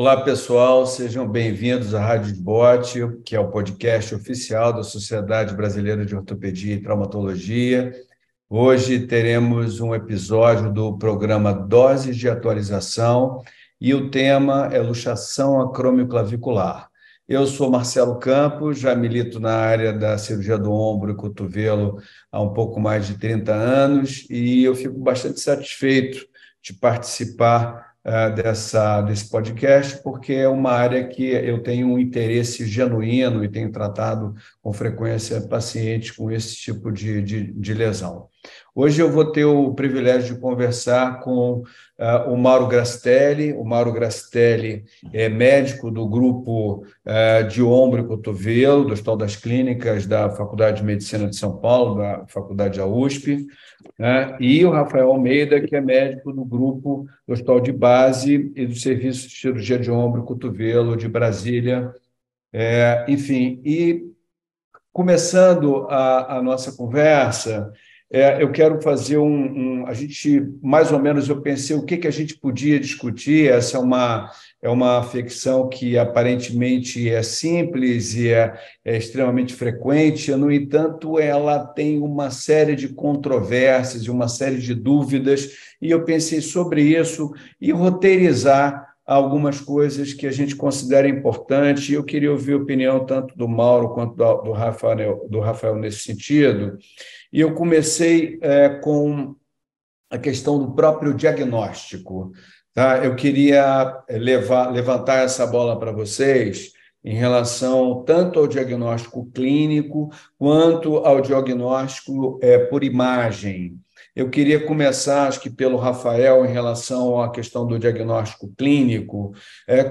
Olá, pessoal, sejam bem-vindos à Rádio Bote, que é o podcast oficial da Sociedade Brasileira de Ortopedia e Traumatologia. Hoje teremos um episódio do programa Doses de Atualização e o tema é luxação acromioclavicular. Eu sou Marcelo Campos, já milito na área da cirurgia do ombro e cotovelo há um pouco mais de 30 anos e eu fico bastante satisfeito de participar desse podcast, porque é uma área que eu tenho um interesse genuíno e tenho tratado com frequência pacientes com esse tipo de lesão. Hoje eu vou ter o privilégio de conversar com o Mauro Grastelli. O Mauro Grastelli é médico do grupo de ombro e cotovelo, do Hospital das Clínicas da Faculdade de Medicina de São Paulo, da Faculdade da USP, né? E o Rafael Almeida, que é médico do grupo do Hospital de Base e do Serviço de Cirurgia de Ombro e Cotovelo de Brasília. Enfim, e começando a nossa conversa, eu quero fazer a gente, mais ou menos, eu pensei o que a gente podia discutir. Essa é uma afecção que aparentemente é simples e é extremamente frequente, no entanto, ela tem uma série de controvérsias e uma série de dúvidas, e eu pensei sobre isso e roteirizar algumas coisas que a gente considera importante. Eu queria ouvir a opinião tanto do Mauro quanto do Rafael nesse sentido. E eu comecei com a questão do próprio diagnóstico. Tá? Eu queria levantar essa bola para vocês em relação tanto ao diagnóstico clínico quanto ao diagnóstico por imagem. Eu queria começar, acho que pelo Rafael, em relação à questão do diagnóstico clínico.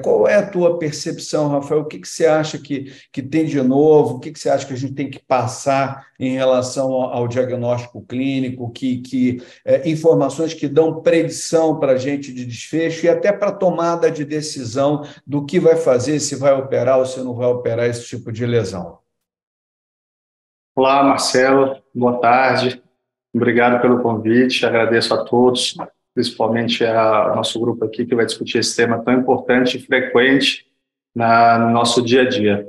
Qual é a tua percepção, Rafael? O que você acha que tem de novo? O que você acha que a gente tem que passar em relação ao diagnóstico clínico? Informações que dão predição para a gente de desfecho e até para tomada de decisão do que vai fazer, se vai operar ou se não vai operar esse tipo de lesão. Olá, Marcelo. Boa tarde. Obrigado pelo convite. Agradeço a todos, principalmente ao nosso grupo aqui que vai discutir esse tema tão importante e frequente no nosso dia a dia.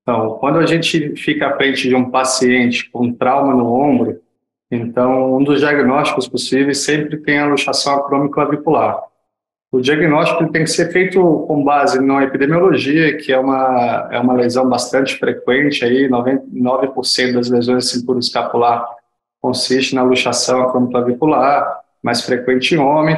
Então, quando a gente fica à frente de um paciente com trauma no ombro, então um dos diagnósticos possíveis sempre tem a luxação acromioclavicular. O diagnóstico tem que ser feito com base na epidemiologia, que é uma lesão bastante frequente, aí 99% das lesões de cintura escapular consiste na luxação acromioclavicular, mais frequente em homem.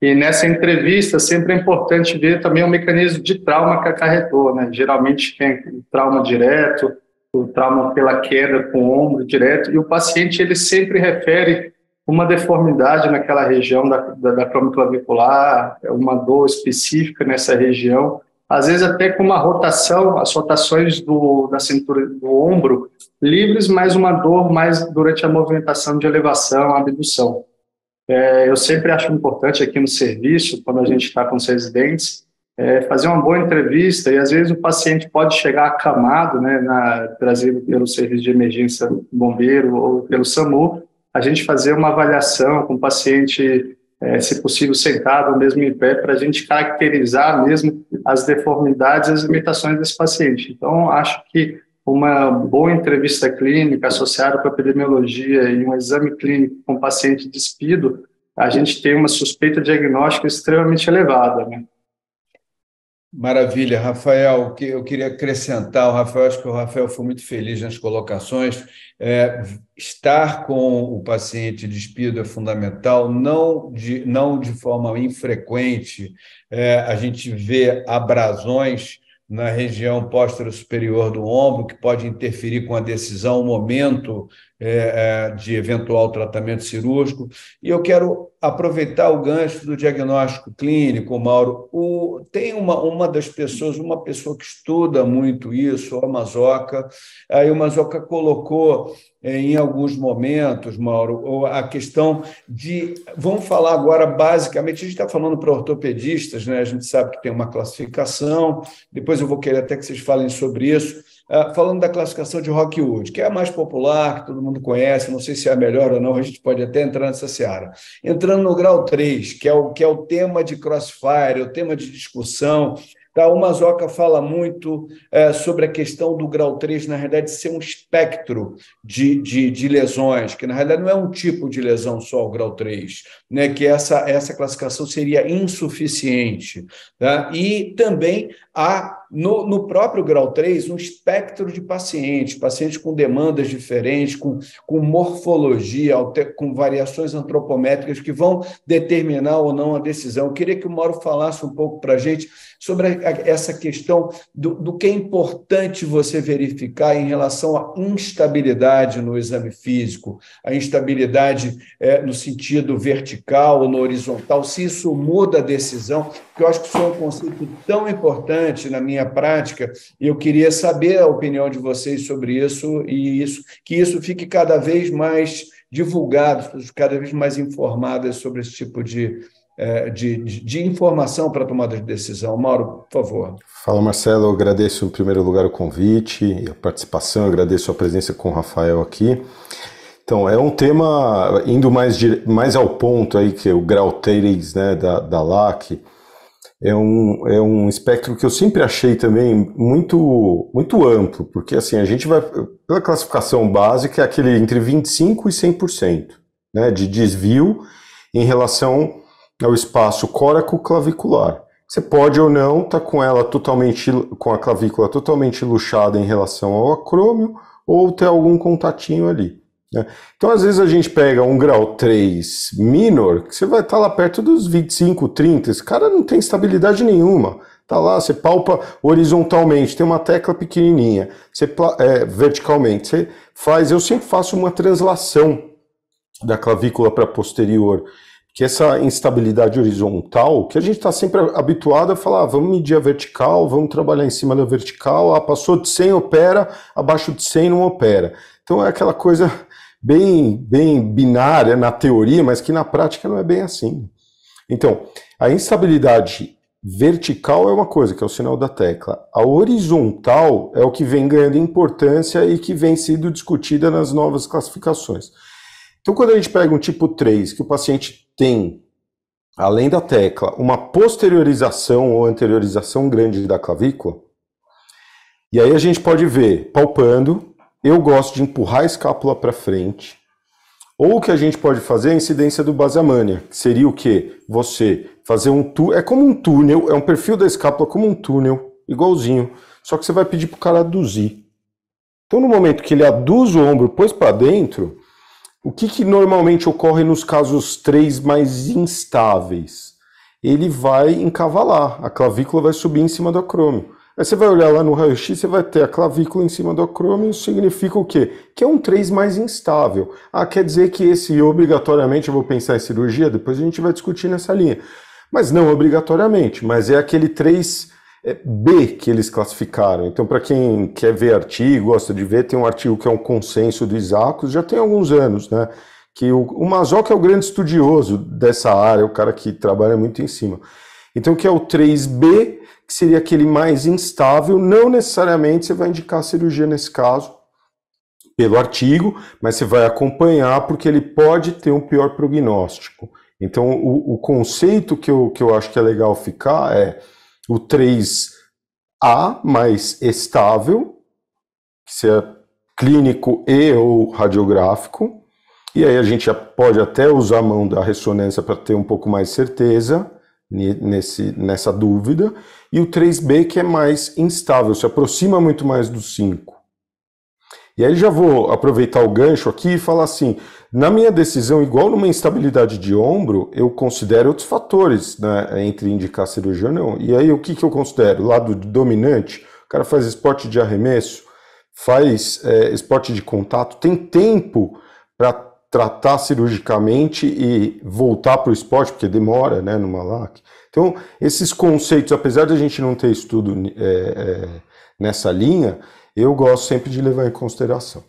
E nessa entrevista sempre é importante ver também o mecanismo de trauma que acarretou, né? Geralmente tem o trauma direto, o trauma pela queda com o ombro direto, e o paciente ele sempre refere uma deformidade naquela região da acromioclavicular, uma dor específica nessa região, às vezes até com uma rotação, as rotações da cintura do ombro livres, mas uma dor mais durante a movimentação de elevação, abdução. Eu sempre acho importante aqui no serviço, quando a gente está com os residentes, fazer uma boa entrevista, e às vezes o paciente pode chegar acamado, né, trazido pelo serviço de emergência bombeiro ou pelo SAMU, a gente fazer uma avaliação com o paciente, se possível, sentado ou mesmo em pé, para a gente caracterizar mesmo as deformidades e as limitações desse paciente. Então, acho que uma boa entrevista clínica associada com a epidemiologia e um exame clínico com o paciente despido, a gente tem uma suspeita diagnóstica extremamente elevada, né? Maravilha, Rafael. Eu queria acrescentar, acho que o Rafael foi muito feliz nas colocações. Estar com o paciente despido é fundamental, não de forma infrequente. A gente vê abrasões na região póstero superior do ombro, que pode interferir com a decisão, o momento de eventual tratamento cirúrgico. E eu quero aproveitar o gancho do diagnóstico clínico, Mauro. Tem uma das pessoas, uma pessoa que estuda muito isso, a Mazoca. Aí o Mazoca colocou em alguns momentos, Mauro, a questão de... Vamos falar agora, basicamente, a gente está falando para ortopedistas, né? A gente sabe que tem uma classificação, depois eu vou querer até que vocês falem sobre isso, falando da classificação de Rockwood, que é a mais popular, que todo mundo conhece, não sei se é a melhor ou não, a gente pode até entrar nessa seara. Entrando no grau 3, que é o tema de Crossfire, o tema de discussão, Tá? O Mazoca fala muito sobre a questão do grau 3, na realidade, ser um espectro de lesões, que na realidade não é um tipo de lesão só, o grau 3, né? Que essa classificação seria insuficiente. Tá? E também há, no próprio grau 3, um espectro de pacientes com demandas diferentes, com morfologia, com variações antropométricas que vão determinar ou não a decisão. Eu queria que o Mauro falasse um pouco para a gente sobre essa questão do que é importante você verificar em relação à instabilidade no exame físico, a instabilidade no sentido vertical ou no horizontal, se isso muda a decisão, porque eu acho que isso é um conceito tão importante na minha prática, e eu queria saber a opinião de vocês sobre isso, e que isso fique cada vez mais divulgado, cada vez mais informadas sobre esse tipo de informação para a tomada de decisão. Mauro, por favor. Fala, Marcelo, eu agradeço em primeiro lugar o convite e a participação, eu agradeço a presença com o Rafael aqui. Então, é um tema, indo mais ao ponto aí, que é o grau 3, né, da LAC, é um espectro que eu sempre achei também muito, muito amplo, porque assim, a gente vai, pela classificação básica, é aquele entre 25% e 100%, né, de desvio em relação ao espaço córaco-clavicular. Você pode ou não estar com a clavícula totalmente luxada em relação ao acrômio, ou ter algum contatinho ali, né? Então, às vezes, a gente pega um grau 3 minor, que você vai estar lá perto dos 25, 30, esse cara não tem estabilidade nenhuma. Tá lá, você palpa horizontalmente, tem uma tecla pequenininha, verticalmente, você faz, eu sempre faço uma translação da clavícula para posterior, que essa instabilidade horizontal, que a gente está sempre habituado a falar, vamos medir a vertical, vamos trabalhar em cima da vertical, passou de 100 opera, abaixo de 100 não opera. Então é aquela coisa bem binária na teoria, mas que na prática não é bem assim. Então, a instabilidade vertical é uma coisa, que é o sinal da tecla. A horizontal é o que vem ganhando importância e que vem sendo discutida nas novas classificações. Então, quando a gente pega um tipo 3, que o paciente tem, além da tecla, uma posteriorização ou anteriorização grande da clavícula, e aí a gente pode ver, palpando, eu gosto de empurrar a escápula para frente, ou o que a gente pode fazer é a incidência do Basamania, que seria o quê? Você fazer é como um túnel, é um perfil da escápula como um túnel, igualzinho, só que você vai pedir para o cara aduzir. Então, no momento que ele aduz o ombro, pôs para dentro, o que normalmente ocorre nos casos 3 mais instáveis? Ele vai encavalar, a clavícula vai subir em cima do acrômio. Aí você vai olhar lá no raio-x, você vai ter a clavícula em cima do acrômio, isso significa o quê? Que é um 3 mais instável. Quer dizer que esse obrigatoriamente, eu vou pensar em cirurgia, depois a gente vai discutir nessa linha. Mas não obrigatoriamente, mas é aquele 3B que eles classificaram. Então, para quem quer ver artigo, gosta de ver, tem um artigo que é um consenso do Isacos, já tem alguns anos, né? Que o Mazoca é o grande estudioso dessa área, o cara que trabalha muito em cima. Então, que é o 3B, que seria aquele mais instável, não necessariamente você vai indicar a cirurgia nesse caso, pelo artigo, mas você vai acompanhar porque ele pode ter um pior prognóstico. Então, o conceito que eu acho que é legal ficar é o 3A mais estável, que seja clínico e ou radiográfico, e aí a gente já pode até usar a mão da ressonância para ter um pouco mais certeza nessa dúvida, e o 3B que é mais instável, se aproxima muito mais do 5. E aí já vou aproveitar o gancho aqui e falar assim, na minha decisão, igual numa instabilidade de ombro, eu considero outros fatores, né, entre indicar cirurgia ou não. E aí o que eu considero? Lado dominante, o cara faz esporte de arremesso, faz esporte de contato, tem tempo para tratar cirurgicamente e voltar para o esporte, porque demora, né, numa LAC. Então, esses conceitos, apesar de a gente não ter estudo nessa linha, eu gosto sempre de levar em consideração.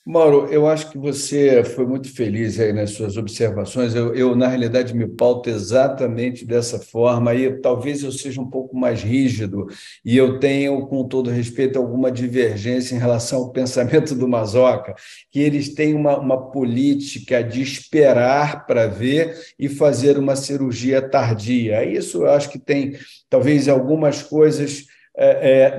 Mauro, eu acho que você foi muito feliz aí nas suas observações. Na realidade, me pauto exatamente dessa forma. Aí talvez eu seja um pouco mais rígido e eu tenho, com todo respeito, alguma divergência em relação ao pensamento do Mazoca, que eles têm uma política de esperar para ver e fazer uma cirurgia tardia. Isso eu acho que tem, talvez, algumas coisas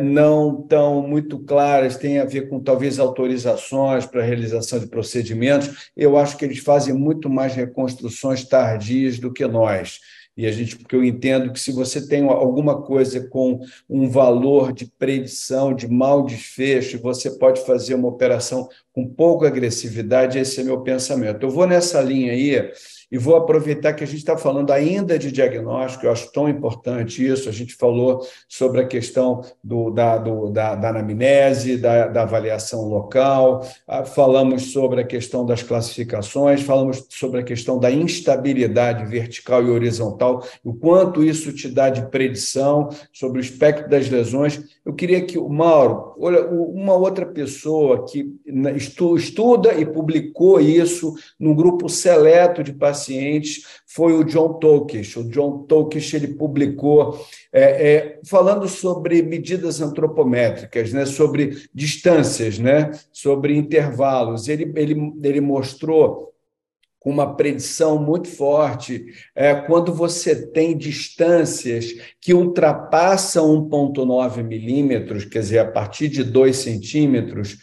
não tão muito claras, tem a ver com talvez autorizações para a realização de procedimentos. Eu acho que eles fazem muito mais reconstruções tardias do que nós. E a gente, porque eu entendo que se você tem alguma coisa com um valor de predição, de mau desfecho, você pode fazer uma operação com pouca agressividade, esse é meu pensamento. Eu vou nessa linha aí e vou aproveitar que a gente está falando ainda de diagnóstico, eu acho tão importante isso. A gente falou sobre a questão da anamnese, da avaliação local, falamos sobre a questão das classificações, falamos sobre a questão da instabilidade vertical e horizontal, o quanto isso te dá de predição sobre o espectro das lesões. Eu queria que o Mauro, olha, uma outra pessoa que estuda e publicou isso num grupo seleto de pacientes foi o John Tokish. O John Tokish ele publicou falando sobre medidas antropométricas, né, sobre distâncias, né, sobre intervalos. Ele mostrou com uma predição muito forte, quando você tem distâncias que ultrapassam 1,9 milímetros, quer dizer, a partir de 2 centímetros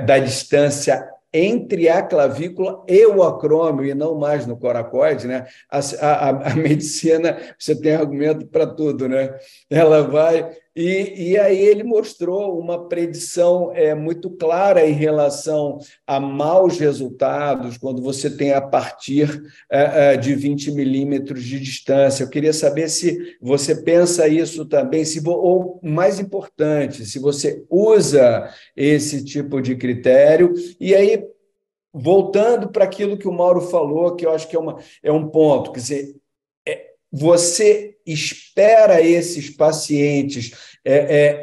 da distância entre a clavícula e o acrômio, e não mais no coracoide, né? A medicina, você tem argumento para tudo, né? Ela vai... E aí ele mostrou uma predição muito clara em relação a maus resultados quando você tem a partir de 20 milímetros de distância. Eu queria saber se você pensa isso também, ou mais importante, se você usa esse tipo de critério. E aí, voltando para aquilo que o Mauro falou, que eu acho que é um ponto, quer dizer, você espera esses pacientes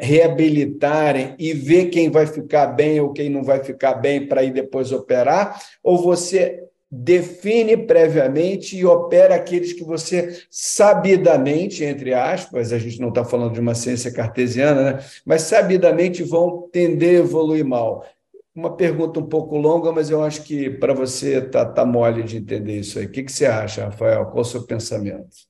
reabilitarem e ver quem vai ficar bem ou quem não vai ficar bem para ir depois operar, ou você define previamente e opera aqueles que você sabidamente, entre aspas, a gente não está falando de uma ciência cartesiana, né? Mas sabidamente vão tender a evoluir mal. Uma pergunta um pouco longa, mas eu acho que para você tá mole de entender isso aí. O que você acha, Rafael? Qual o seu pensamento?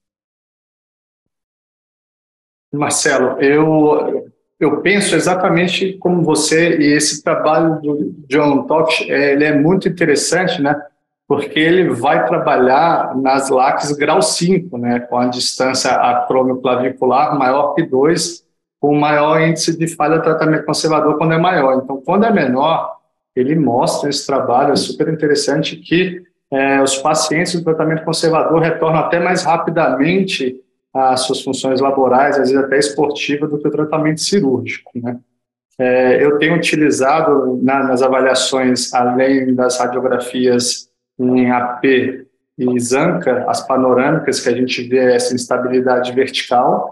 Marcelo, eu penso exatamente como você, e esse trabalho do John Tokish, ele é muito interessante, né? Porque ele vai trabalhar nas LACs grau 5, né? Com a distância acromioclavicular maior que 2, com maior índice de falha tratamento conservador quando é maior. Então, quando é menor, ele mostra esse trabalho, é super interessante, que os pacientes do tratamento conservador retornam até mais rapidamente às suas funções laborais, às vezes até esportivas, do que o tratamento cirúrgico, né? Eu tenho utilizado nas avaliações, além das radiografias em AP e Zanca, as panorâmicas, que a gente vê essa instabilidade vertical.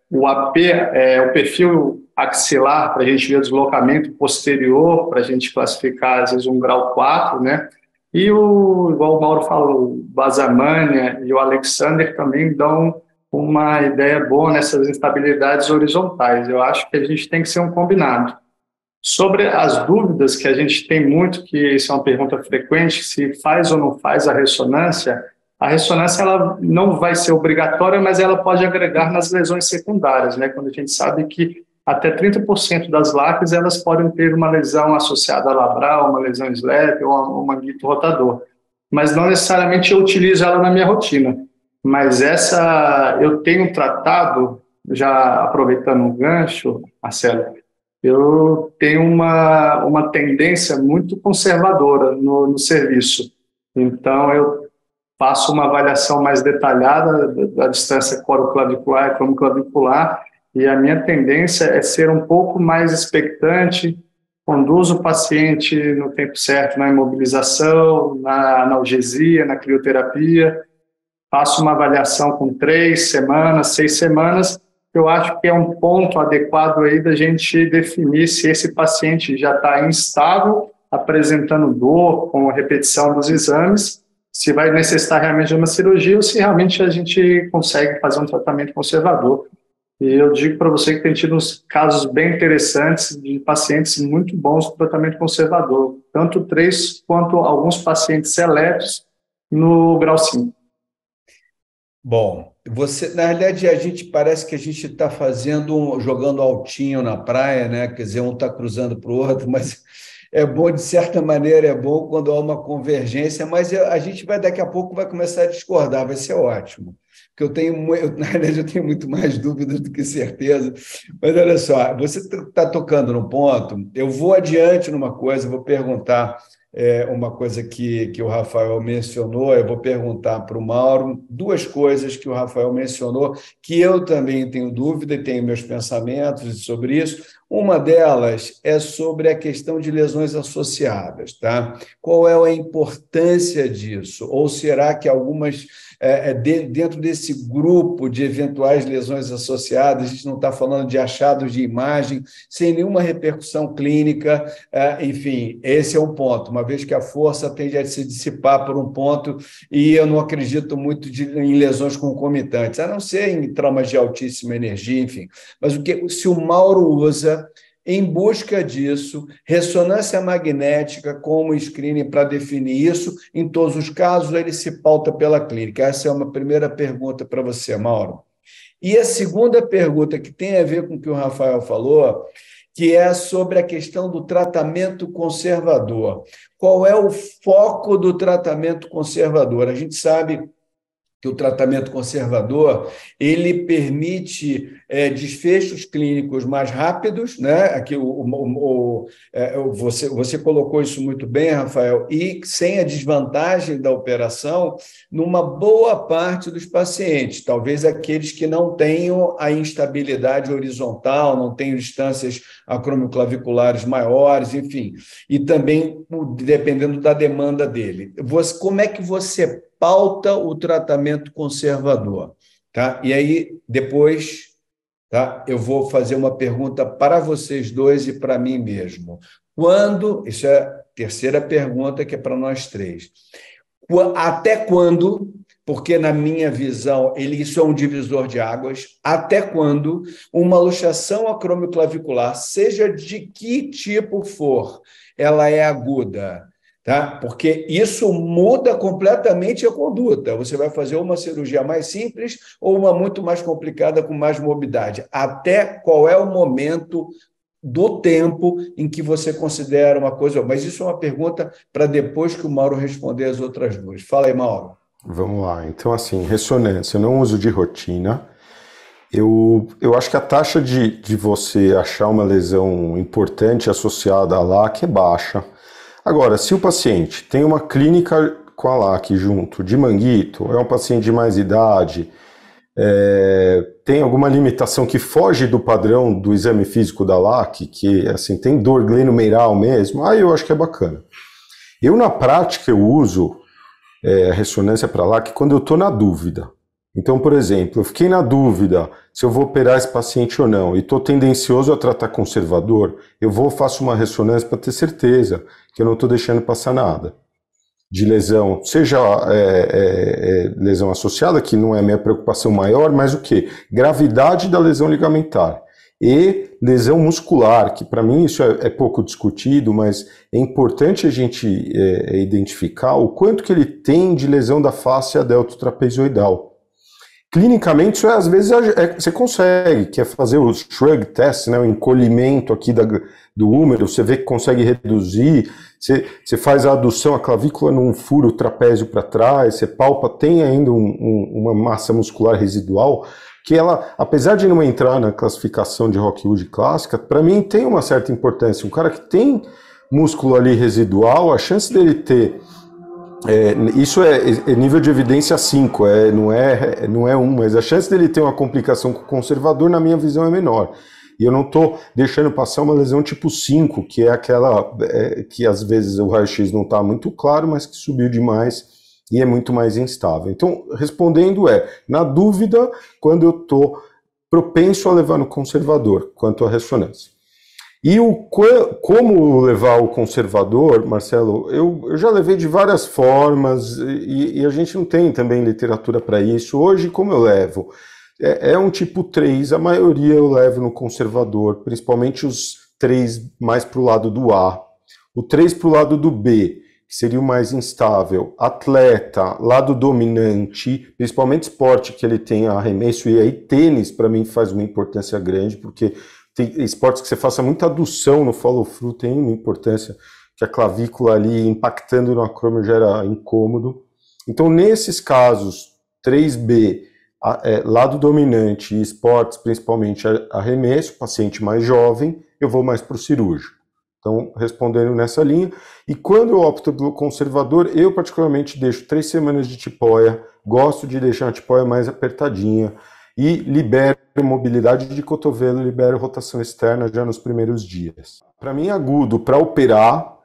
O AP é o perfil axilar, para a gente ver o deslocamento posterior, para a gente classificar, às vezes, um grau 4, né? E, igual o Mauro falou, o Basamania e o Alexander também dão uma ideia boa nessas instabilidades horizontais. Eu acho que a gente tem que ser um combinado. Sobre as dúvidas que a gente tem muito, que isso é uma pergunta frequente, se faz ou não faz a ressonância ela não vai ser obrigatória, mas ela pode agregar nas lesões secundárias, né? Quando a gente sabe que até 30% das LACs elas podem ter uma lesão associada a labral, uma lesão SLEP ou um manguito rotador. Mas não necessariamente eu utilizo ela na minha rotina. Mas eu tenho tratado, já aproveitando um gancho, Marcelo, eu tenho uma tendência muito conservadora no serviço. Então, eu faço uma avaliação mais detalhada da distância coroclavicular e cromoclavicular, e a minha tendência é ser um pouco mais expectante, conduzo o paciente no tempo certo na imobilização, na analgesia, na crioterapia, faço uma avaliação com 3 semanas, 6 semanas. Eu acho que é um ponto adequado aí da gente definir se esse paciente já está instável apresentando dor com a repetição dos exames, se vai necessitar realmente de uma cirurgia ou se realmente a gente consegue fazer um tratamento conservador. E eu digo para você que tem tido uns casos bem interessantes de pacientes muito bons com tratamento conservador, tanto 3 quanto alguns pacientes seletos no grau 5. Bom, na realidade, a gente parece que a gente está jogando altinho na praia, né? Quer dizer, um está cruzando para o outro, mas é bom, de certa maneira, é bom quando há uma convergência, mas a gente daqui a pouco vai começar a discordar, vai ser ótimo. Porque na realidade, eu tenho muito mais dúvidas do que certeza. Mas olha só, você está tocando num ponto, eu vou adiante numa coisa, vou perguntar uma coisa que o Rafael mencionou, eu vou perguntar para o Mauro 2 coisas que o Rafael mencionou, que eu também tenho dúvida e tenho meus pensamentos sobre isso. Uma delas é sobre a questão de lesões associadas, tá? Qual é a importância disso? Ou será que algumas, dentro desse grupo de eventuais lesões associadas, a gente não está falando de achados de imagem, sem nenhuma repercussão clínica, enfim, esse é um ponto, uma vez que a força tende a se dissipar por um ponto, e eu não acredito muito em lesões concomitantes, a não ser em traumas de altíssima energia, enfim. Mas se o Mauro usa, em busca disso, ressonância magnética como screening para definir isso, em todos os casos, ele se pauta pela clínica. Essa é uma primeira pergunta para você, Mauro. E a segunda pergunta, que tem a ver com o que o Rafael falou, que é sobre a questão do tratamento conservador. Qual é o foco do tratamento conservador? A gente sabe que o tratamento conservador ele permite desfechos clínicos mais rápidos, né? Aqui você colocou isso muito bem, Rafael, e sem a desvantagem da operação numa boa parte dos pacientes, talvez aqueles que não tenham a instabilidade horizontal, não tenham distâncias acromioclaviculares maiores, enfim, e também dependendo da demanda dele. Como é que você pauta o tratamento conservador, tá? E aí, depois, tá? Eu vou fazer uma pergunta para vocês dois e para mim mesmo. Isso é a terceira pergunta, que é para nós 3. Até quando, porque na minha visão, isso é um divisor de águas, até quando uma luxação acromioclavicular, seja de que tipo for, ela é aguda, tá? Porque isso muda completamente a conduta. Você vai fazer uma cirurgia mais simples ou uma muito mais complicada com mais morbidade. Até qual é o momento do tempo em que você considera uma coisa... Mas isso é uma pergunta para depois que o Mauro responder as outras 2. Fala aí, Mauro. Vamos lá. Então, assim, ressonância, eu não uso de rotina. Eu acho que a taxa de você achar uma lesão importante associada à LAC é baixa. Agora, se o paciente tem uma clínica com a LAC junto de manguito, é um paciente de mais idade, tem alguma limitação que foge do padrão do exame físico da LAC, que assim, tem dor glenomeral mesmo, aí eu acho que é bacana. Eu, na prática, eu uso a ressonância para LAC quando eu estou na dúvida. Então, por exemplo, eu fiquei na dúvida se eu vou operar esse paciente ou não, e estou tendencioso a tratar conservador, faço uma ressonância para ter certeza que eu não estou deixando passar nada de lesão, seja lesão associada, que não é a minha preocupação maior, mas o quê? Gravidade da lesão ligamentar e lesão muscular, que para mim isso é pouco discutido, mas é importante a gente identificar o quanto que ele tem de lesão da face deltotrapezoidal. Clinicamente, isso às vezes você consegue, que é fazer o shrug test, né, o encolhimento aqui do húmero, você vê que consegue reduzir, você faz a adução, a clavícula num furo trapézio para trás, você palpa, tem ainda uma massa muscular residual, que ela, apesar de não entrar na classificação de Rockwood clássica, para mim tem uma certa importância. Um cara que tem músculo ali residual, a chance dele ter... isso é nível de evidência 5, não é 1, mas a chance dele ter uma complicação com o conservador, na minha visão, é menor. E eu não estou deixando passar uma lesão tipo 5, que é aquela que às vezes o raio-x não está muito claro, mas que subiu demais e é muito mais instável. Então, respondendo na dúvida, quando eu estou propenso a levar no conservador, quanto à ressonância. E como levar o conservador, Marcelo, eu já levei de várias formas e a gente não tem também literatura para isso. Hoje, como eu levo? É um tipo 3, a maioria eu levo no conservador, principalmente os 3 mais para o lado do A. O 3 para o lado do B, que seria o mais instável. Atleta, lado dominante, principalmente esporte que ele tem arremesso, e aí tênis para mim faz uma importância grande, porque tem esportes que você faça muita adução no follow-through, tem uma importância que a clavícula ali impactando no acrômio gera incômodo. Então, nesses casos, 3B, lado dominante e esportes, principalmente arremesso, paciente mais jovem, eu vou mais para o cirúrgico. Então, respondendo nessa linha. E quando eu opto pelo conservador, eu particularmente deixo 3 semanas de tipóia, gosto de deixar a tipóia mais apertadinha, e libero mobilidade de cotovelo, libero rotação externa já nos primeiros dias. Para mim, agudo, para operar,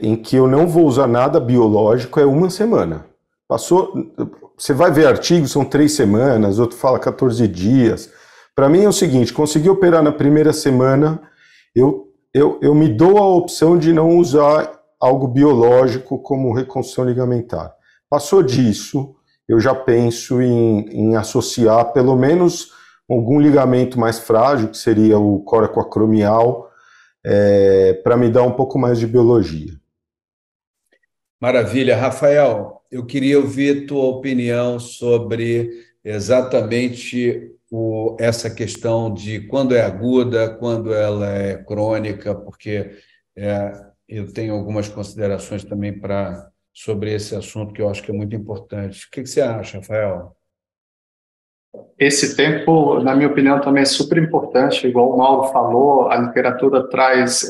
em que eu não vou usar nada biológico, é 1 semana. Passou, você vai ver artigos, são 3 semanas, outro fala 14 dias. Para mim é o seguinte, consegui operar na primeira semana, eu me dou a opção de não usar algo biológico como reconstrução ligamentar. Passou disso, eu já penso em associar pelo menos algum ligamento mais frágil, que seria o coracoacromial, para me dar um pouco mais de biologia. Maravilha. Rafael, eu queria ouvir tua opinião sobre exatamente essa questão de quando é aguda, quando ela é crônica, porque eu tenho algumas considerações também sobre esse assunto que eu acho que é muito importante. O que você acha, Rafael? Esse tempo, na minha opinião, também é super importante, igual o Mauro falou, a literatura traz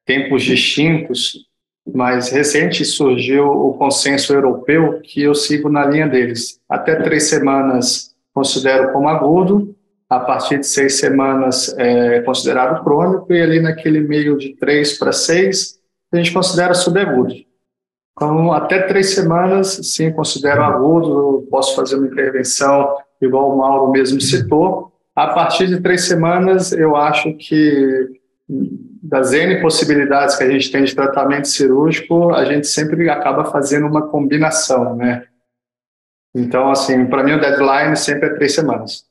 tempos distintos, mas recente surgiu o consenso europeu, que eu sigo na linha deles. Até 3 semanas considero como agudo, a partir de 6 semanas é considerado crônico, e ali naquele meio de 3 para 6, a gente considera subagudo. Então, até 3 semanas, sim, considero agudo, posso fazer uma intervenção, igual o Mauro mesmo citou. A partir de 3 semanas, eu acho que das N possibilidades que a gente tem de tratamento cirúrgico, a gente sempre acaba fazendo uma combinação, né? Então, assim, para mim o deadline sempre é 3 semanas.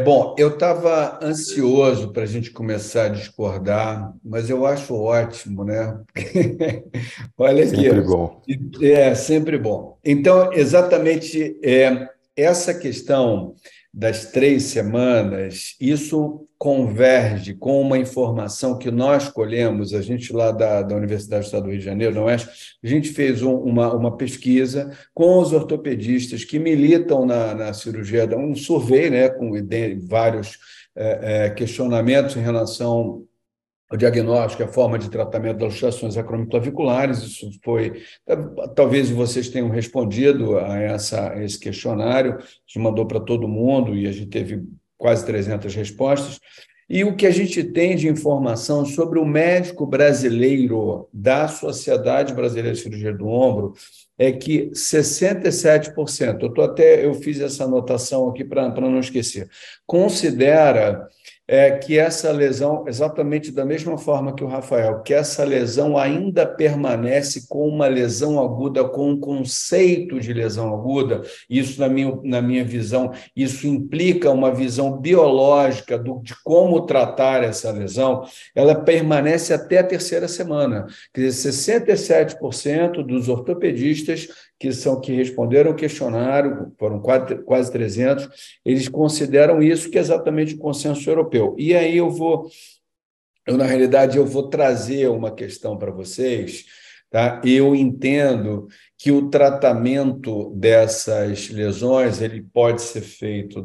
Bom, eu estava ansioso para a gente começar a discordar, mas eu acho ótimo, né? Olha aqui. Sempre bom. Sempre bom. Então, exatamente essa questão das 3 semanas, isso converge com uma informação que nós colhemos, a gente lá da Universidade do Estado do Rio de Janeiro, não é? A gente fez uma pesquisa com os ortopedistas que militam na cirurgia, um survey, né, com vários questionamentos em relação ao diagnóstico, a forma de tratamento das luxações acromioclaviculares. Isso foi, talvez vocês tenham respondido a esse questionário, a gente mandou para todo mundo e a gente teve quase 300 respostas. E o que a gente tem de informação sobre o médico brasileiro da Sociedade Brasileira de Cirurgia do Ombro é que 67%, eu fiz essa anotação aqui para não esquecer, considera que essa lesão, exatamente da mesma forma que o Rafael, que essa lesão ainda permanece com uma lesão aguda, com um conceito de lesão aguda. Isso, na minha visão, isso implica uma visão biológica de como tratar essa lesão. Ela permanece até a 3ª semana. Quer dizer, 67% dos ortopedistas que responderam o questionário, foram quase 300, eles consideram isso que é exatamente o consenso europeu. E aí na realidade, eu vou trazer uma questão para vocês, tá? Eu entendo que o tratamento dessas lesões ele pode ser feito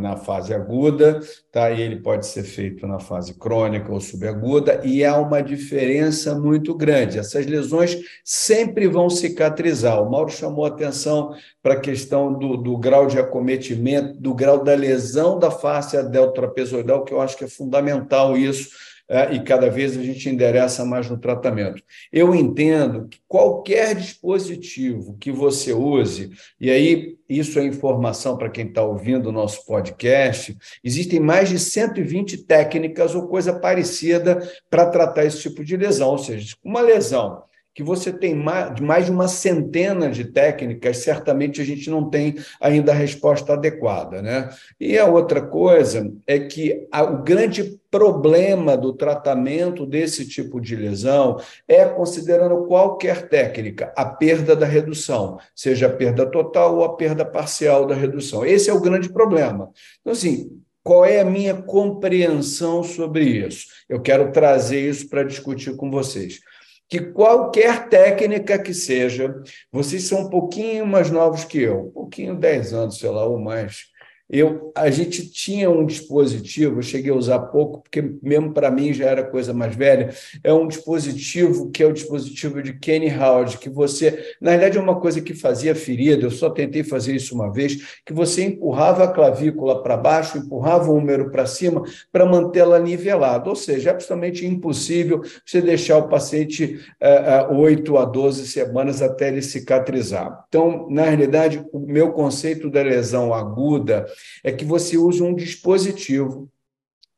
na fase aguda, tá? E ele pode ser feito na fase crônica ou subaguda, e há uma diferença muito grande. Essas lesões sempre vão cicatrizar. O Mauro chamou a atenção para a questão do grau de acometimento, do grau da lesão da face deltotrapezoidal, que eu acho que é fundamental isso. e cada vez a gente endereça mais no tratamento. Eu entendo que qualquer dispositivo que você use, e aí isso é informação para quem está ouvindo o nosso podcast, existem mais de 120 técnicas ou coisa parecida para tratar esse tipo de lesão, ou seja, uma lesão que você tem mais de uma centena de técnicas, certamente a gente não tem ainda a resposta adequada, né? E a outra coisa é que o grande problema do tratamento desse tipo de lesão é, considerando qualquer técnica, a perda da redução, seja a perda total ou a perda parcial da redução. Esse é o grande problema. Então, assim, qual é a minha compreensão sobre isso? Eu quero trazer isso para discutir com vocês. Que qualquer técnica que seja, vocês são um pouquinho mais novos que eu, um pouquinho, 10 anos, sei lá, ou mais. A gente tinha um dispositivo, eu cheguei a usar pouco, porque mesmo para mim já era coisa mais velha, é um dispositivo que é o dispositivo de Kenny Howard, que você, na verdade é uma coisa que fazia ferida, eu só tentei fazer isso uma vez, que você empurrava a clavícula para baixo, empurrava o húmero para cima, para mantê-la nivelada, ou seja, é absolutamente impossível você deixar o paciente 8 a 12 semanas até ele cicatrizar. Então, na realidade, o meu conceito da lesão aguda é que você use um dispositivo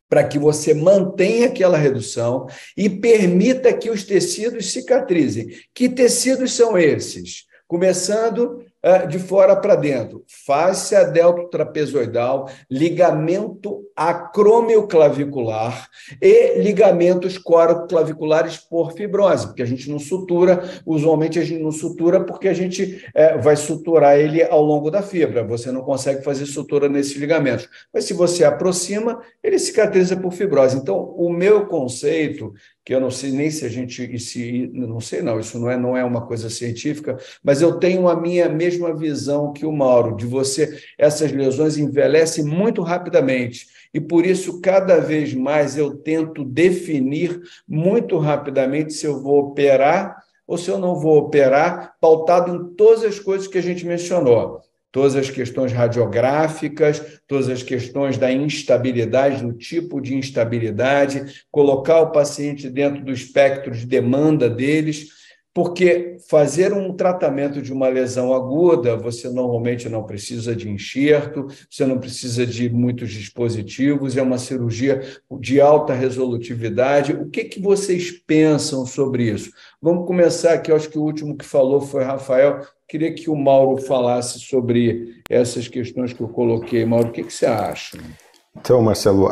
para que você mantenha aquela redução e permita que os tecidos cicatrizem. Que tecidos são esses? Começando de fora para dentro, fáscia deltotrapezoidal, ligamento acromioclavicular e ligamentos coroclaviculares por fibrose, porque a gente não sutura, usualmente a gente não sutura porque a gente vai suturar ele ao longo da fibra, você não consegue fazer sutura nesses ligamentos, mas se você aproxima, ele cicatriza por fibrose. Então, o meu conceito, que eu não sei nem se a gente, não sei não, isso não é uma coisa científica, mas eu tenho a minha mesma visão que o Mauro, de você, essas lesões envelhecem muito rapidamente, e por isso, cada vez mais, eu tento definir muito rapidamente se eu vou operar ou se eu não vou operar, pautado em todas as coisas que a gente mencionou. Todas as questões radiográficas, todas as questões da instabilidade, do tipo de instabilidade, colocar o paciente dentro do espectro de demanda deles, porque fazer um tratamento de uma lesão aguda, você normalmente não precisa de enxerto, você não precisa de muitos dispositivos, é uma cirurgia de alta resolutividade. O que vocês pensam sobre isso? Vamos começar aqui, acho que o último que falou foi Rafael. Queria que o Mauro falasse sobre essas questões que eu coloquei. Mauro, o que você acha? Então, Marcelo,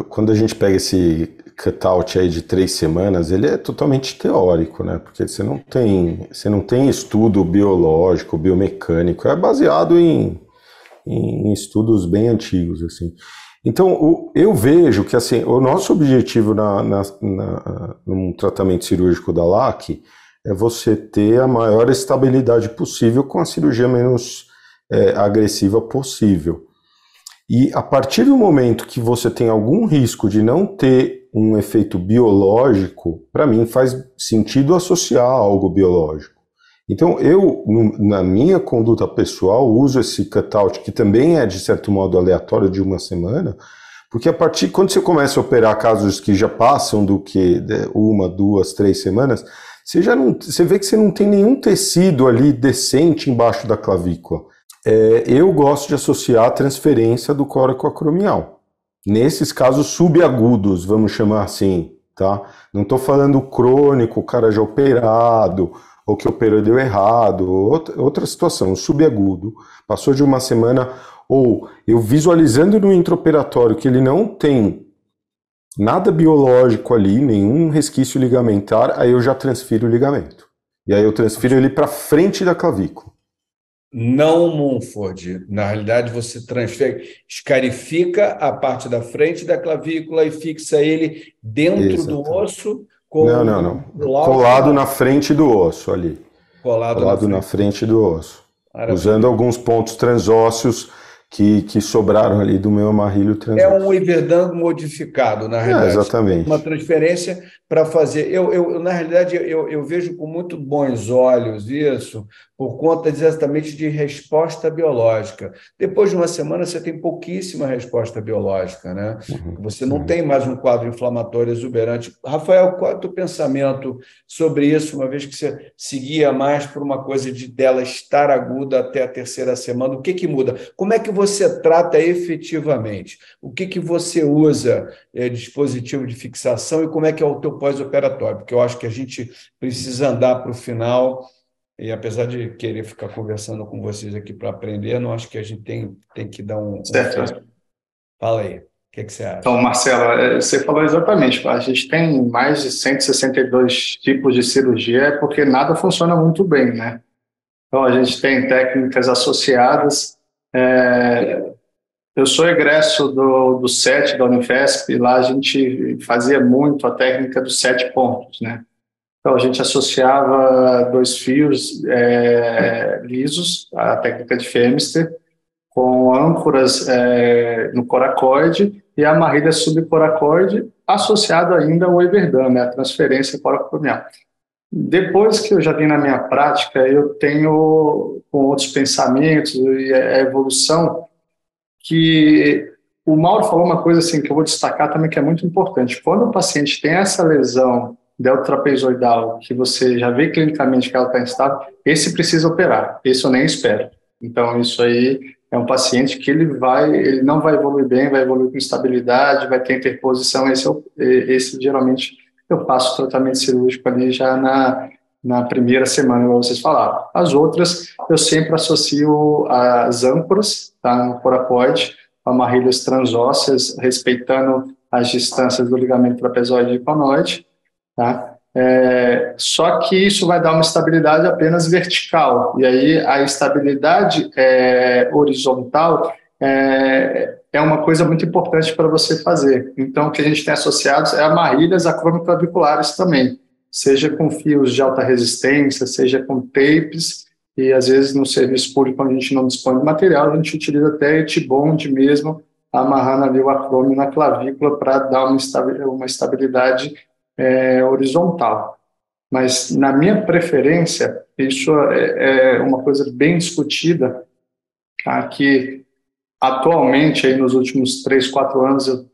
quando a gente pega esse cutout aí de 3 semanas, ele é totalmente teórico, né? Porque você não tem estudo biológico, biomecânico, é baseado em estudos bem antigos, assim. Então, eu vejo que assim, o nosso objetivo num tratamento cirúrgico da LAC é você ter a maior estabilidade possível com a cirurgia menos agressiva possível. E a partir do momento que você tem algum risco de não ter um efeito biológico, para mim faz sentido associar algo biológico. Então eu, na minha conduta pessoal, uso esse cutout, que também é de certo modo aleatório, de 1 semana, porque quando você começa a operar casos que já passam do que 1, 2, 3 semanas, você vê que você não tem nenhum tecido ali decente embaixo da clavícula. Eu gosto de associar a transferência do córaco acromial. Nesses casos subagudos, vamos chamar assim, tá? Não estou falando crônico, o cara já operado, ou que operou e deu errado, outra situação, subagudo, passou de 1 semana, ou eu visualizando no intraoperatório que ele não tem nada biológico ali, nenhum resquício ligamentar, aí eu já transfiro o ligamento. E aí eu transfiro ele para frente da clavícula. Não, Mumford. Na realidade, você escarifica a parte da frente da clavícula e fixa ele dentro do osso. Não. Colado na frente do osso ali. Colado na frente do osso. Maravilha. Usando alguns pontos transósseos que sobraram ali do meu amarrilho transósseo. É um Iverdang modificado, na realidade. Exatamente. Uma transferência para fazer. Na realidade, eu vejo com muito bons olhos isso, por conta exatamente de resposta biológica. Depois de uma semana, você tem pouquíssima resposta biológica, né? Você não tem mais um quadro inflamatório exuberante. Rafael, qual é o teu pensamento sobre isso, uma vez que você seguia mais por uma coisa dela estar aguda até a terceira semana? O que muda? Como é que você trata efetivamente? O que você usa dispositivo de fixação e como é que é o teu pós-operatório? Porque eu acho que a gente precisa andar para o final. E apesar de querer ficar conversando com vocês aqui para aprender, não acho que a gente tem que dar um Certo. fecho. Fala aí, o que você acha? Então, Marcela, você falou exatamente. A gente tem mais de 162 tipos de cirurgia, é porque nada funciona muito bem, né? Então, a gente tem técnicas associadas. Eu sou egresso do SET, da Unifesp, e lá a gente fazia muito a técnica dos 7 pontos, né? Então, a gente associava 2 fios lisos, a técnica de Femister, com âncoras no coracoide e a amarrilha subcoracoide, associado ainda ao Everdame, a transferência coracoideal. Depois que eu já vi na minha prática, eu tenho, com outros pensamentos e a evolução, que o Mauro falou uma coisa assim que eu vou destacar também que é muito importante. Quando o paciente tem essa lesão deltotrapezoidal, que você já vê clinicamente que ela está instável, esse precisa operar, esse eu nem espero. Então, isso aí é um paciente que ele não vai evoluir bem, vai evoluir com instabilidade, vai ter interposição. Esse geralmente eu faço tratamento cirúrgico ali já na primeira semana, como vocês falaram. As outras, eu sempre associo as âncoras, tá, no coracoide, amarrilhas transósseas, respeitando as distâncias do ligamento trapezoide e conoide, tá? Só que isso vai dar uma estabilidade apenas vertical, e aí a estabilidade horizontal é uma coisa muito importante para você fazer. Então, o que a gente tem associados é amarrilhas acromioclaviculares também, seja com fios de alta resistência, seja com tapes, e às vezes no serviço público, quando a gente não dispõe de material, a gente utiliza até etibond mesmo, amarrando ali o acrômio na clavícula para dar uma estabilidade horizontal. Mas, na minha preferência, isso é uma coisa bem discutida, tá? Que atualmente, aí, nos últimos 3, 4 anos, eu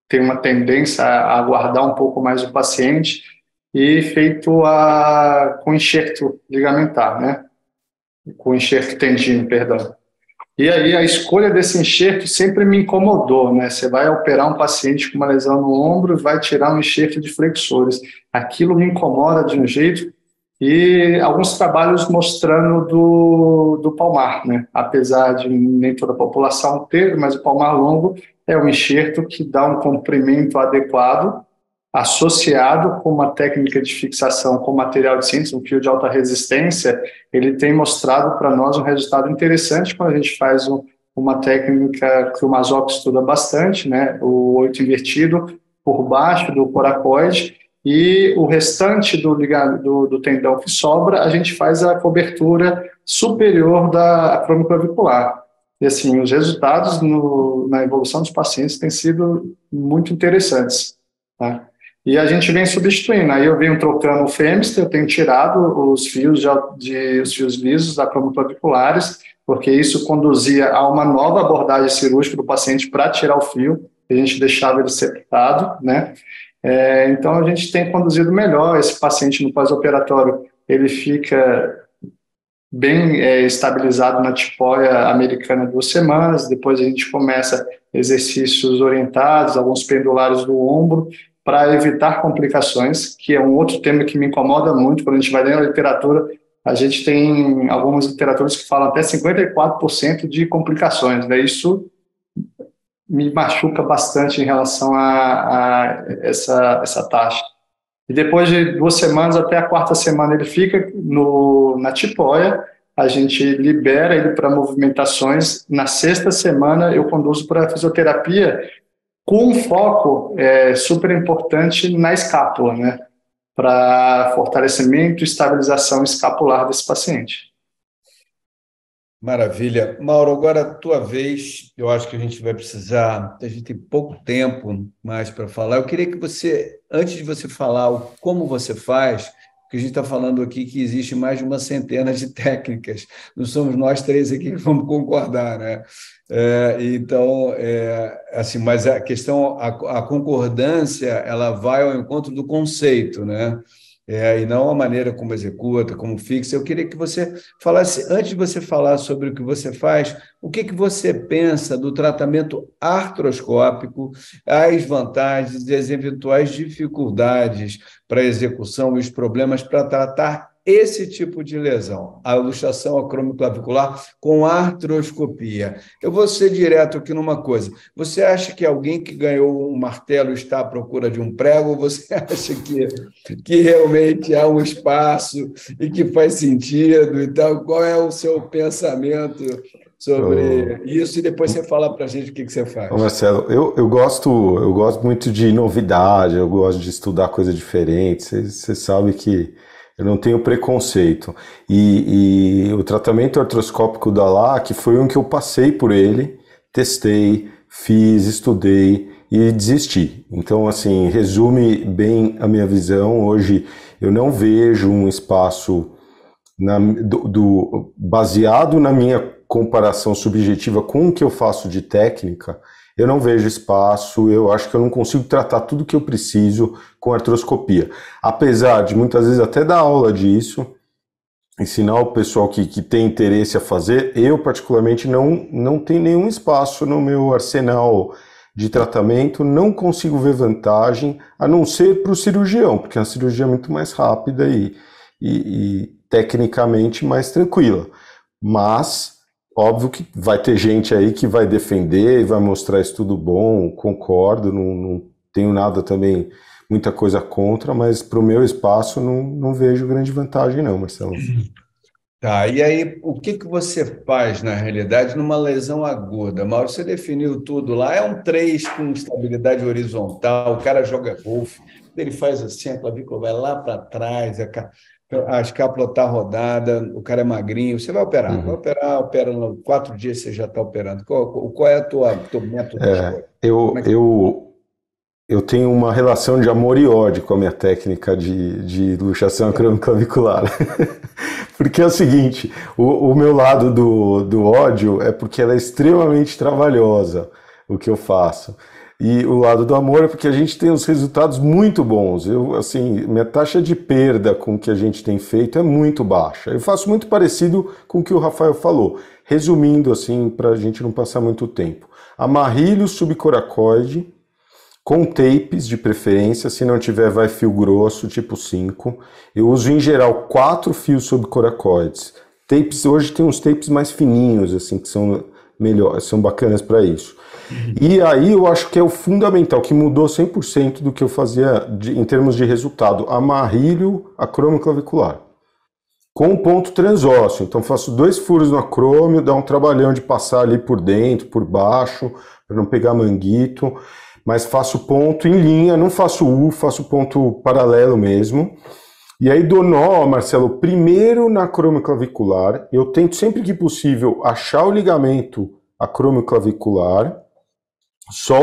tenho uma tendência a aguardar um pouco mais o paciente e feito com enxerto ligamentar, né? Com enxerto tendino, perdão. E aí a escolha desse enxerto sempre me incomodou, né? Você vai operar um paciente com uma lesão no ombro e vai tirar um enxerto de flexores. Aquilo me incomoda de um jeito, e alguns trabalhos mostrando do palmar, né? Apesar de nem toda a população ter, mas o palmar longo é um enxerto que dá um comprimento adequado, associado com uma técnica de fixação com material de síntese, um fio de alta resistência. Ele tem mostrado para nós um resultado interessante quando a gente faz uma técnica que o Mazoc estuda bastante, né? O 8 invertido por baixo do coracoide, e o restante do tendão que sobra, a gente faz a cobertura superior da acromioclavicular. E assim, os resultados na evolução dos pacientes têm sido muito interessantes, tá? E a gente vem substituindo. Aí eu venho trocando o Femister, eu tenho tirado os fios os fios lisos acromioclaviculares, porque isso conduzia a uma nova abordagem cirúrgica do paciente para tirar o fio, a gente deixava ele separado, né? Então a gente tem conduzido melhor esse paciente no pós-operatório. Ele fica bem estabilizado na tipóia americana 2 semanas, depois a gente começa exercícios orientados, alguns pendulares do ombro, para evitar complicações, que é um outro tema que me incomoda muito. Quando a gente vai ler a literatura, a gente tem algumas literaturas que falam até 54% de complicações, né? Isso me machuca bastante em relação a essa taxa. E depois de 2 semanas, até a 4ª semana, ele fica na tipóia, a gente libera ele para movimentações. Na 6ª semana, eu conduzo para a fisioterapia, com um foco super importante na escápula, né? Para fortalecimento e estabilização escapular desse paciente. Maravilha. Mauro, agora a tua vez, eu acho que a gente vai precisar, a gente tem pouco tempo mais para falar. Eu queria que você, antes de você falar como você faz, porque a gente está falando aqui que existe mais de uma centena de técnicas, não somos nós três aqui que vamos concordar, né? Então, assim, mas a questão, a concordância, ela vai ao encontro do conceito, né? E não a maneira como executa, como fixa. Eu queria que você falasse, antes de você falar sobre o que você faz, o que que você pensa do tratamento artroscópico, as vantagens e as eventuais dificuldades para a execução e os problemas para tratar esse tipo de lesão, a luxação acromioclavicular com artroscopia. Eu vou ser direto aqui numa coisa. Você acha que alguém que ganhou um martelo está à procura de um prego, ou você acha que realmente há um espaço e que faz sentido? Então, qual é o seu pensamento sobre isso? E depois você fala para a gente o que você faz. Marcelo, eu gosto muito de novidade, eu gosto de estudar coisa diferente. Você sabe que eu não tenho preconceito. E o tratamento artroscópico da LAC foi um que eu passei por ele, testei, fiz, estudei e desisti. Então, assim, resume bem a minha visão. Hoje eu não vejo um espaço baseado na minha comparação subjetiva com o que eu faço de técnica. Eu não vejo espaço, eu acho que eu não consigo tratar tudo que eu preciso com artroscopia. Apesar de muitas vezes até dar aula disso, ensinar o pessoal que tem interesse a fazer, eu particularmente não tenho nenhum espaço no meu arsenal de tratamento, não consigo ver vantagem, a não ser para o cirurgião, porque a cirurgia é muito mais rápida e tecnicamente mais tranquila. Mas óbvio que vai ter gente aí que vai defender e vai mostrar estudo bom, concordo, não tenho nada também, muita coisa contra, mas para o meu espaço não vejo grande vantagem não, Marcelo. Tá, e aí o que você faz na realidade numa lesão aguda? Mauro, você definiu tudo lá, é um 3 com estabilidade horizontal, o cara joga golfe, ele faz assim, a clavícula vai lá para trás, a escápula está rodada, o cara é magrinho, você vai operar, opera em 4 dias você já está operando. Qual é teu método de escolha? Eu tenho uma relação de amor e ódio com a minha técnica de luxação acromioclavicular. Porque é o seguinte, o meu lado do ódio é porque ela é extremamente trabalhosa, o que eu faço. E o lado do amor é porque a gente tem os resultados muito bons. Minha taxa de perda com o que a gente tem feito é muito baixa. Eu faço muito parecido com o que o Rafael falou. Resumindo, assim, para a gente não passar muito tempo. Amarrilho subcoracoide, com tapes de preferência, se não tiver vai fio grosso, tipo 5. Eu uso em geral 4 fios subcoracoides. Tapes, hoje tem uns tapes mais fininhos, assim, que são melhores, são bacanas para isso. E aí eu acho que é o fundamental, que mudou 100% do que eu fazia em termos de resultado. Amarrilho acromioclavicular. Com ponto transósseo. Então faço 2 furos no acrômio, dá um trabalhão de passar ali por dentro, por baixo, para não pegar manguito. Mas faço ponto em linha, não faço U, faço ponto paralelo mesmo. E aí dou nó, Marcelo, primeiro na acromioclavicular. Eu tento sempre que possível achar o ligamento acromioclavicular.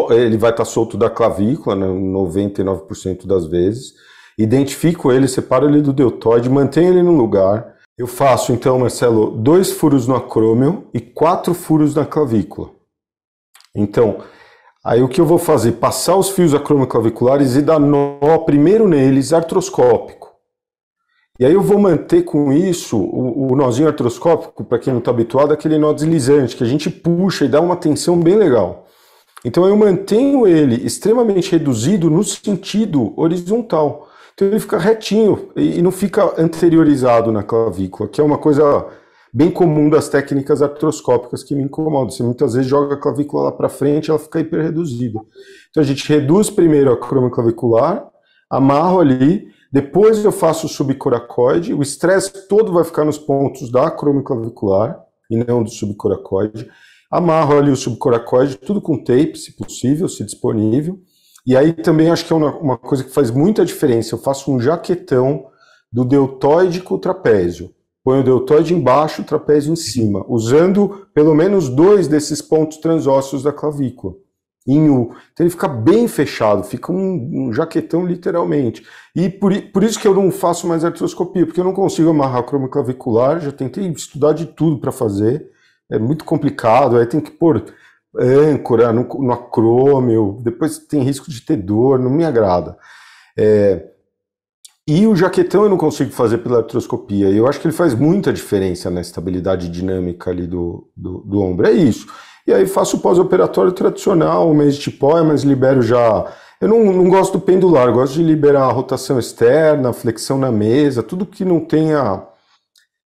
Ele vai estar solto da clavícula, né, 99% das vezes. Identifico ele, separo ele do deltoide, mantenho ele no lugar. Eu faço então, Marcelo, 2 furos no acrômio e 4 furos na clavícula. Então, aí o que eu vou fazer? Passar os fios acromioclaviculares e dar nó primeiro neles, artroscópico. E aí eu vou manter com isso o nozinho artroscópico, para quem não está habituado, é aquele nó deslizante, que a gente puxa e dá uma tensão bem legal. Então eu mantenho ele extremamente reduzido no sentido horizontal. Então ele fica retinho e não fica anteriorizado na clavícula, que é uma coisa bem comum das técnicas artroscópicas que me incomodam. Você muitas vezes joga a clavícula lá para frente, ela fica hiperreduzida. Então a gente reduz primeiro a acromioclavicular, amarro ali, depois eu faço o subcoracoide, o estresse todo vai ficar nos pontos da acromioclavicular e não do subcoracoide. Amarro ali o subcoracoide, tudo com tape, se possível, se disponível. E aí também acho que é uma coisa que faz muita diferença. Eu faço um jaquetão do deltoide com o trapézio. põe o deltoide embaixo, o trapézio em cima, usando pelo menos 2 desses pontos transósseos da clavícula, em U. Então ele fica bem fechado, fica um jaquetão literalmente. E por isso que eu não faço mais artroscopia, porque eu não consigo amarrar cromoclavicular, já tentei estudar de tudo para fazer, é muito complicado, aí tem que pôr âncora no acrômio, depois tem risco de ter dor, não me agrada. E o jaquetão eu não consigo fazer pela artroscopia, e eu acho que ele faz muita diferença na estabilidade dinâmica ali do ombro, é isso. E aí faço o pós-operatório tradicional, um mês de tipóia, mas libero já... Eu não gosto do pendular, eu gosto de liberar a rotação externa, flexão na mesa, tudo que não tenha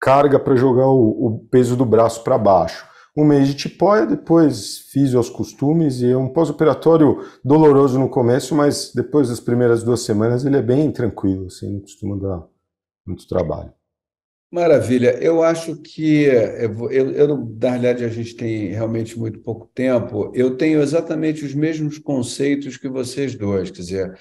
carga para jogar o peso do braço para baixo. Um mês de tipóia, depois fiz aos costumes, e é um pós-operatório doloroso no começo, mas depois das primeiras 2 semanas ele é bem tranquilo, assim, não costuma dar muito trabalho. Maravilha. Eu acho que, na realidade, a gente tem realmente muito pouco tempo. Eu tenho exatamente os mesmos conceitos que vocês dois, quer dizer,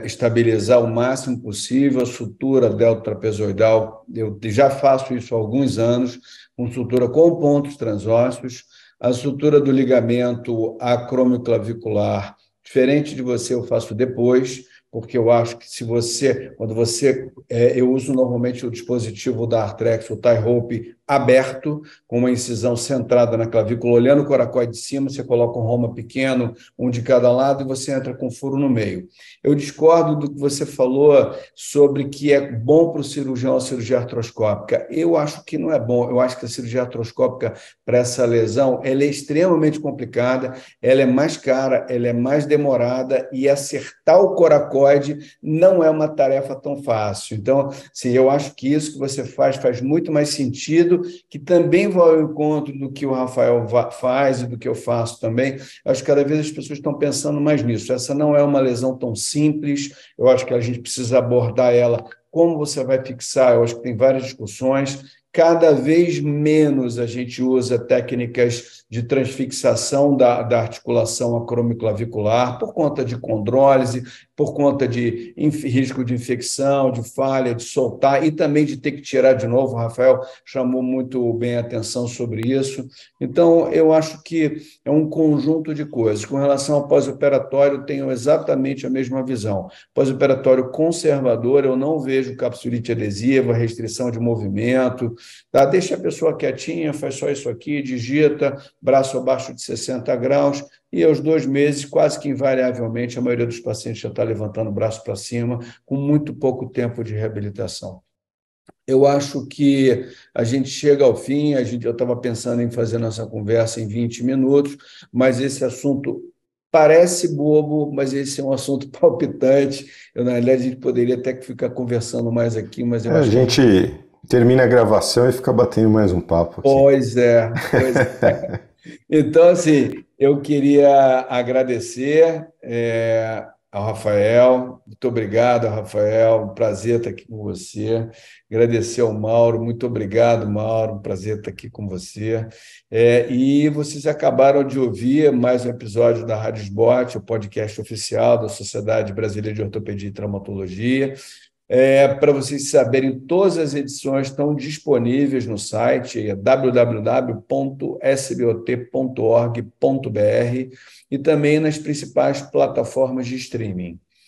estabilizar o máximo possível a sutura deltotrapezoidal. Eu já faço isso há alguns anos, com sutura com pontos transósseos, a sutura do ligamento acromioclavicular, diferente de você, eu faço depois, porque eu acho que eu uso normalmente o dispositivo da Arthrex, o tie rope aberto, com uma incisão centrada na clavícula, olhando o coracoide de cima, você coloca um roma pequeno, um de cada lado, e você entra com furo no meio. Eu discordo do que você falou sobre que é bom para o cirurgião a cirurgia artroscópica. Eu acho que não é bom. Eu acho que a cirurgia artroscópica para essa lesão, ela é extremamente complicada, ela é mais cara, ela é mais demorada, e acertar o coracoide não é uma tarefa tão fácil. Então, sim, eu acho que isso que você faz muito mais sentido, que também vai ao encontro do que o Rafael faz e do que eu faço também. Eu acho que cada vez as pessoas estão pensando mais nisso. Essa não é uma lesão tão simples, eu acho que a gente precisa abordar ela. Como você vai fixar? Eu acho que tem várias discussões. Cada vez menos a gente usa técnicas de transfixação da articulação acromioclavicular por conta de condrólise, por conta de risco de infecção, de falha, de soltar e também de ter que tirar de novo. O Rafael chamou muito bem a atenção sobre isso. Então, eu acho que é um conjunto de coisas. Com relação ao pós-operatório, tenho exatamente a mesma visão. Pós-operatório conservador, eu não vejo capsulite adesiva, restrição de movimento, tá? Deixa a pessoa quietinha, faz só isso aqui, digita, braço abaixo de 60 graus, e aos 2 meses, quase que invariavelmente, a maioria dos pacientes já está levantando o braço para cima, com muito pouco tempo de reabilitação. Eu acho que a gente chega ao fim, eu estava pensando em fazer nossa conversa em 20 minutos, mas esse assunto parece bobo, mas esse é um assunto palpitante. Na realidade, a gente poderia até ficar conversando mais aqui, mas eu acho que... A gente termina a gravação e fica batendo mais um papo aqui. Pois é. Então, assim, eu queria agradecer ao Rafael, muito obrigado, Rafael, um prazer estar aqui com você. Agradecer ao Mauro, muito obrigado, Mauro, um prazer estar aqui com você. E vocês acabaram de ouvir mais um episódio da Rádio Sbot, o podcast oficial da Sociedade Brasileira de Ortopedia e Traumatologia. Para vocês saberem, todas as edições estão disponíveis no site www.sbot.org.br e também nas principais plataformas de streaming.